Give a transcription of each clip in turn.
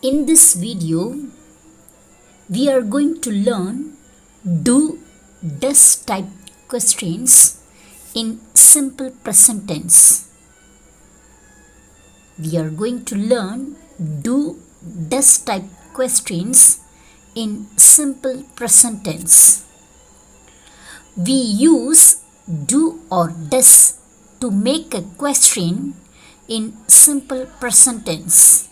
In this video, we are going to learn do, does type questions in simple present tense. We are going to learn do, does type questions in simple present tense. We use do or does to make a question in simple present tense.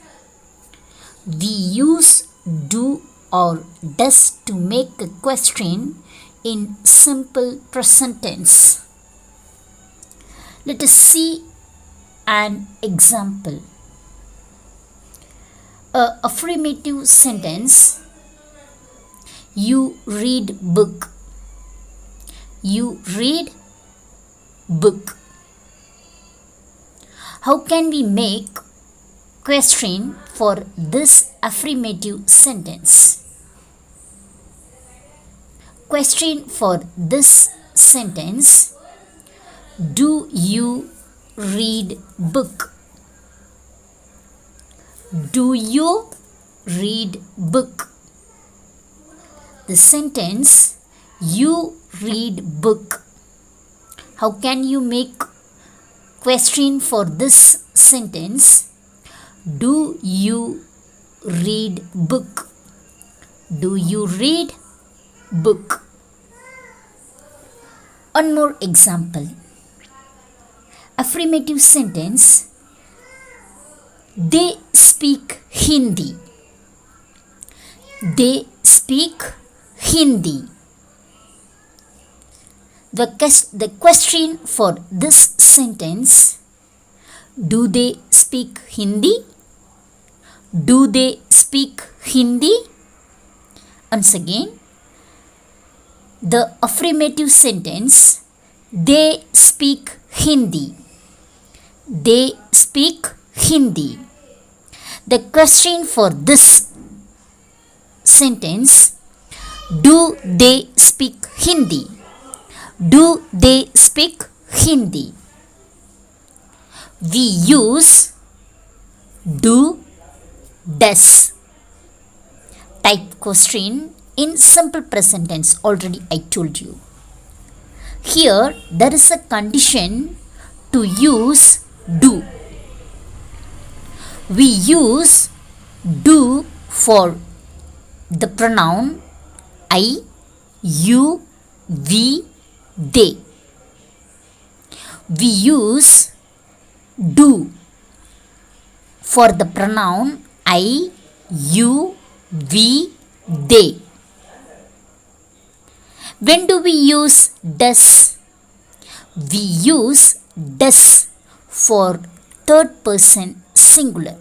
We use do or does to make a question in simple present tense. Let us see an example. A affirmative sentence: you read book. You read book. How can we make question for this affirmative sentence? Question for this sentence: do you read book? Do you read book? The sentence you read book. How can you make question for this sentence? Do you read book? Do you read book? One more example. Affirmative sentence: they speak Hindi. They speak Hindi. The question for this sentence: do they speak Hindi? Do they speak Hindi? Once again, the affirmative sentence: they speak Hindi. They speak Hindi. The question for this sentence: do they speak Hindi? Do they speak Hindi? We use do, does type question in simple present tense. Already I told you. Here there is a condition to use do. We use do for the pronoun I, you, we, they. We use do for the pronoun I, you, we, they. When do we use does? We use does for third person singular.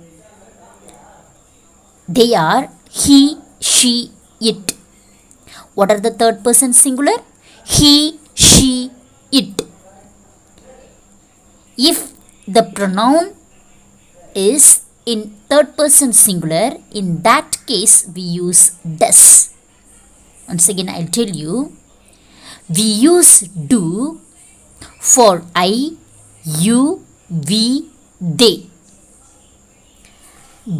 They are he, she, it. What are the third person singular? He, she, it. If the pronoun is in third person singular, in that case we use does. Once again I'll tell you. We use do for I, you, we, they.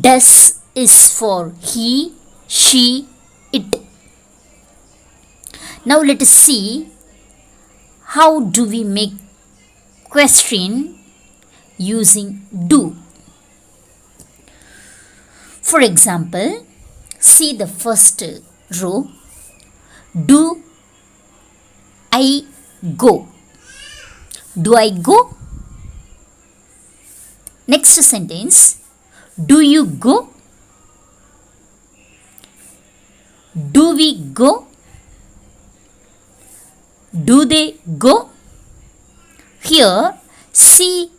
Does is for he, she, it. Now let us see how do we make question using do. For example, see the first row. Do I go? Do I go? Next sentence. Do you go? Do we go? Do they go? Here, see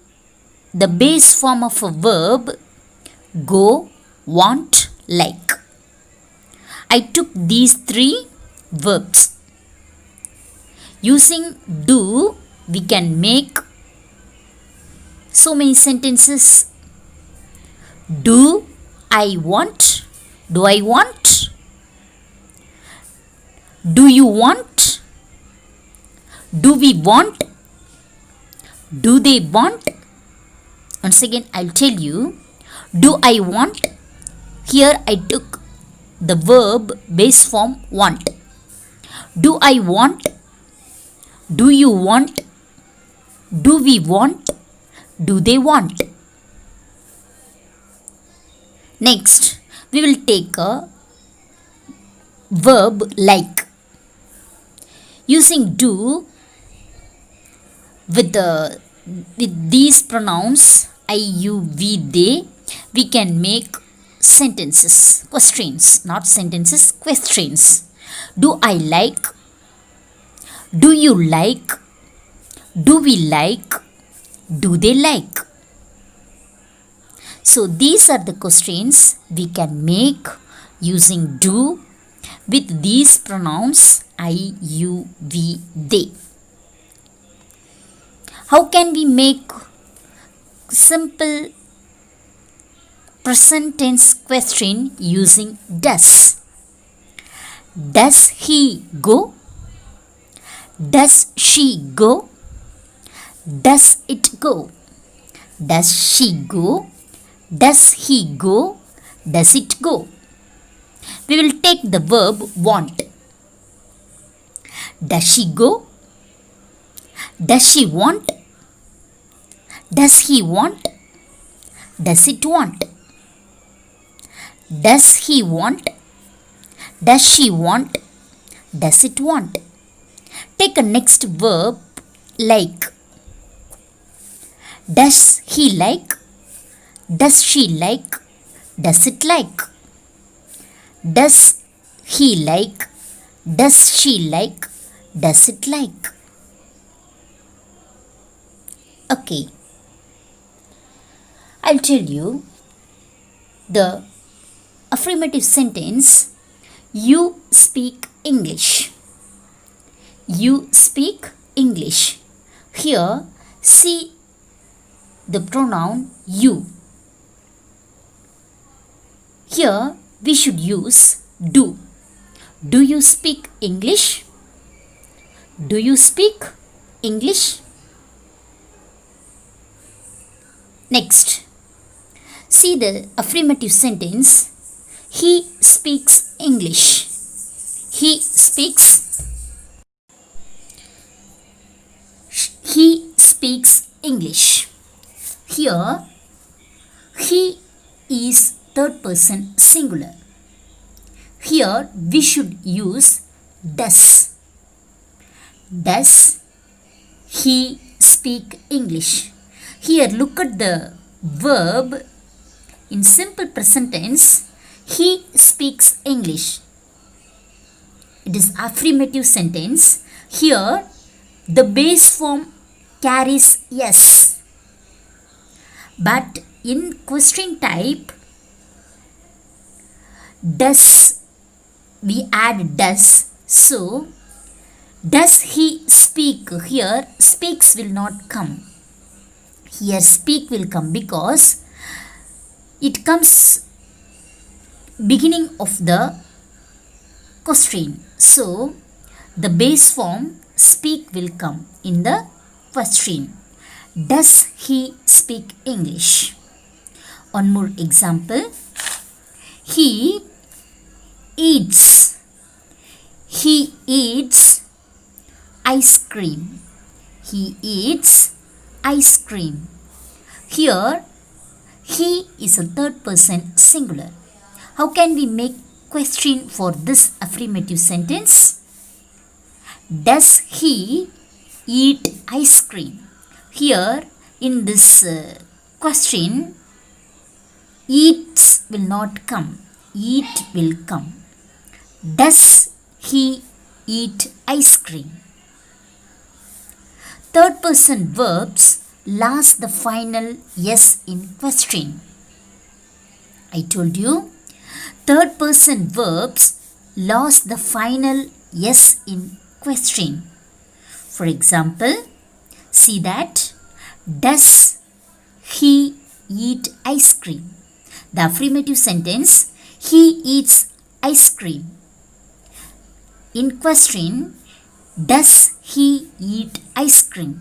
the base form of a verb go, want, like. I took these three verbs. Using do, we can make so many sentences. Do I want? Do I want? Do you want? Do we want? Do they want? Once again, I'll tell you. Do I want? Here I took the verb base form want. Do I want? Do you want? Do we want? Do they want? Next, we will take a verb like. Using do with these pronouns I, you, we, they, we can make sentences, questions, not sentences, questions. Do I like? Do you like? Do we like? Do they like? So these are the questions we can make using do with these pronouns I, you, we, they. How can we make simple present tense question using does? Does he go? Does she go? Does it go? Does she go? Does he go? Does it go? We will take the verb want. Does she go? Does she want? Does he want? Does it want? Does he want? Does she want? Does it want? Take a next verb like. Does he like? Does she like? Does it like? Does he like? Does she like? Does it like? Okay. I'll tell you the affirmative sentence. You speak English. You speak English. Here, see the pronoun you. Here, we should use do. Do you speak English? Do you speak English? Next, see the affirmative sentence. He speaks English. He speaks. He speaks English. Here, he is third person singular. Here, we should use does. Does he speak English? Here, look at the verb in simple present tense. He speaks English. It is affirmative sentence. Here, the base form carries yes. But in question type, does, we add does. So, does he speak? Here, speaks will not come. Here, speak will come because it comes beginning of the question. So, the base form speak will come in the question. Does he speak English? One more example. He eats. He eats ice cream. He eats ice cream. Here, he is a third person singular. How can we make question for this affirmative sentence? Does he eat ice cream? Here, in this question, eats will not come. Eat will come. Does he eat ice cream? Third person verbs last the final yes in question. I told you, third person verbs lost the final yes in question. For example, see that, does he eat ice cream? The affirmative sentence, he eats ice cream. In question, does he eat ice cream?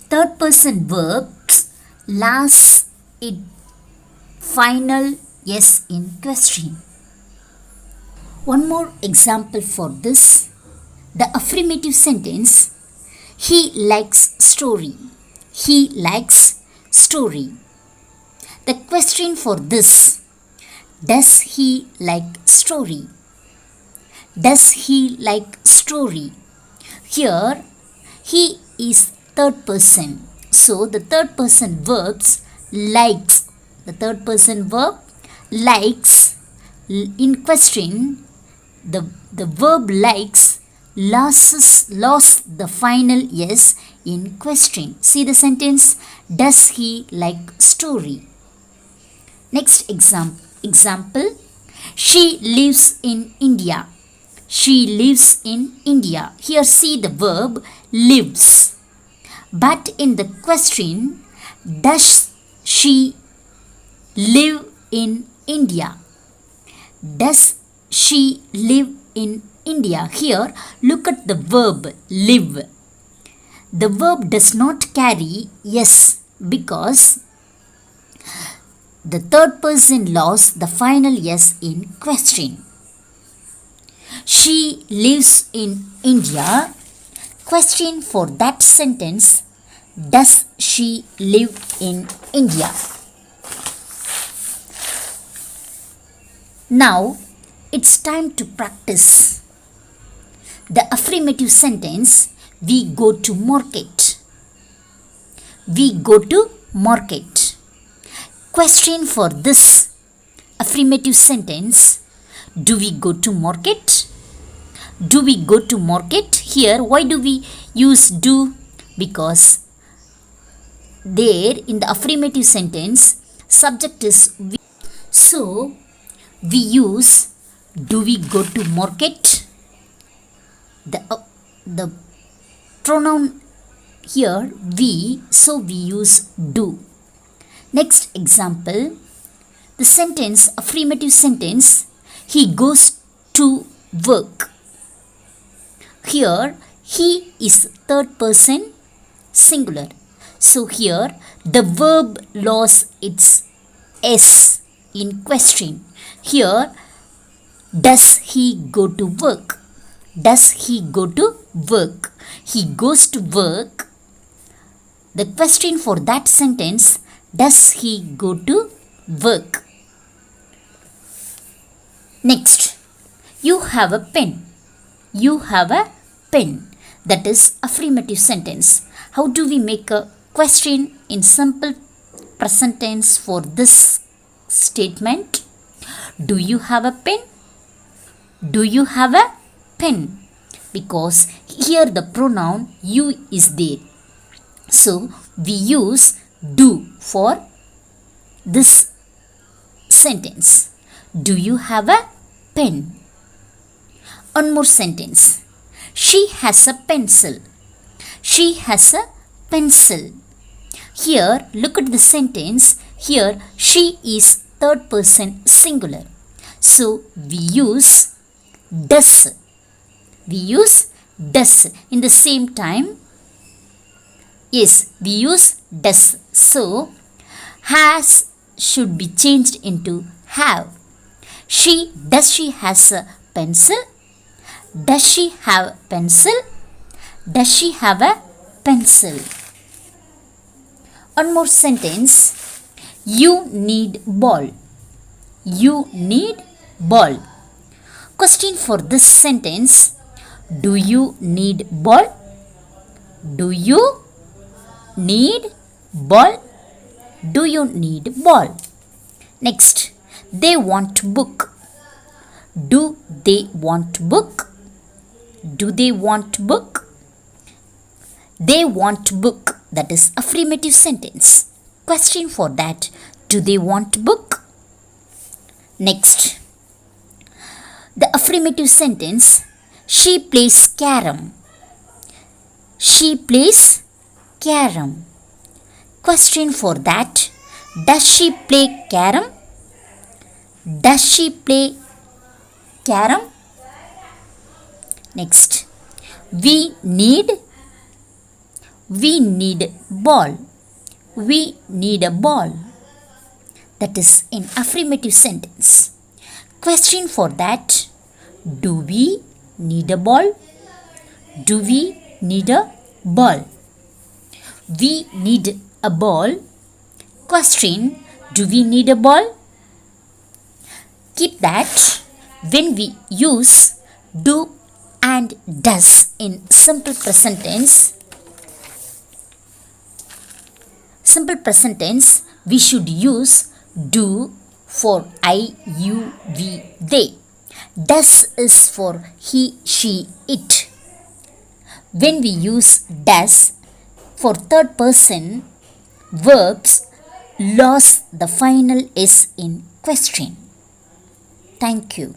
Third person verbs last it final yes in question. One more example for this. The affirmative sentence, he likes story. He likes story. The question for this, does he like story? Does he like story? Here, he is third person. So, the third person verbs likes. The third person verb likes. In question, the verb likes lost the final yes in question. See the sentence, does he like story? Next example, she lives in India. She lives in India. Here see the verb lives. But in the question, does she live in India? Does she live in India? Here, look at the verb live. The verb does not carry yes because the third person lost the final yes in question. She lives in India. Question for that sentence, does she live in India? Now, it's time to practice. The affirmative sentence, we go to market. We go to market. Question for this affirmative sentence, do we go to market? Do we go to market? Here, why do we use do? Because there in the affirmative sentence, subject is we. So, we use do we go to market? The pronoun here we, so we use do. Next example, the sentence, affirmative sentence, he goes to work. Here, he is third person singular. So here, the verb lost its S in question. Here, does he go to work? Does he go to work? He goes to work. The question for that sentence, does he go to work? Next, you have a pen. You have a pen. That is affirmative sentence. How do we make a question in simple present tense for this statement? Do you have a pen? Do you have a pen? Because here the pronoun you is there. So we use do for this sentence. Do you have a pen? One more sentence. She has a pencil. She has a pencil. Here, look at the sentence. Here, she is third person singular. So, we use does. We use does. In the same time, yes, we use does. So, has should be changed into have. Does she has a pencil? Does she have a pencil? Does she have a pencil? One more sentence. You need ball. You need ball. Question for this sentence. Do you need ball? Do you need ball? Do you need ball? Next. They want book. Do they want book? Do they want book? They want book. That is affirmative sentence. Question for that. Do they want book? Next. The affirmative sentence. She plays carom. She plays carom. Question for that. Does she play carom? Does she play carom? Next. We need ball. We need a ball. that is in affirmative sentence. Question for that: do we need a ball? Do we need a ball? We need a ball. Question: do we need a ball? Keep that when we use do and does in simple present tense. Simple present tense, we should use do for I, you, we, they. Does is for he, she, it. When we use does for third person verbs, lose the final S in question. Thank you.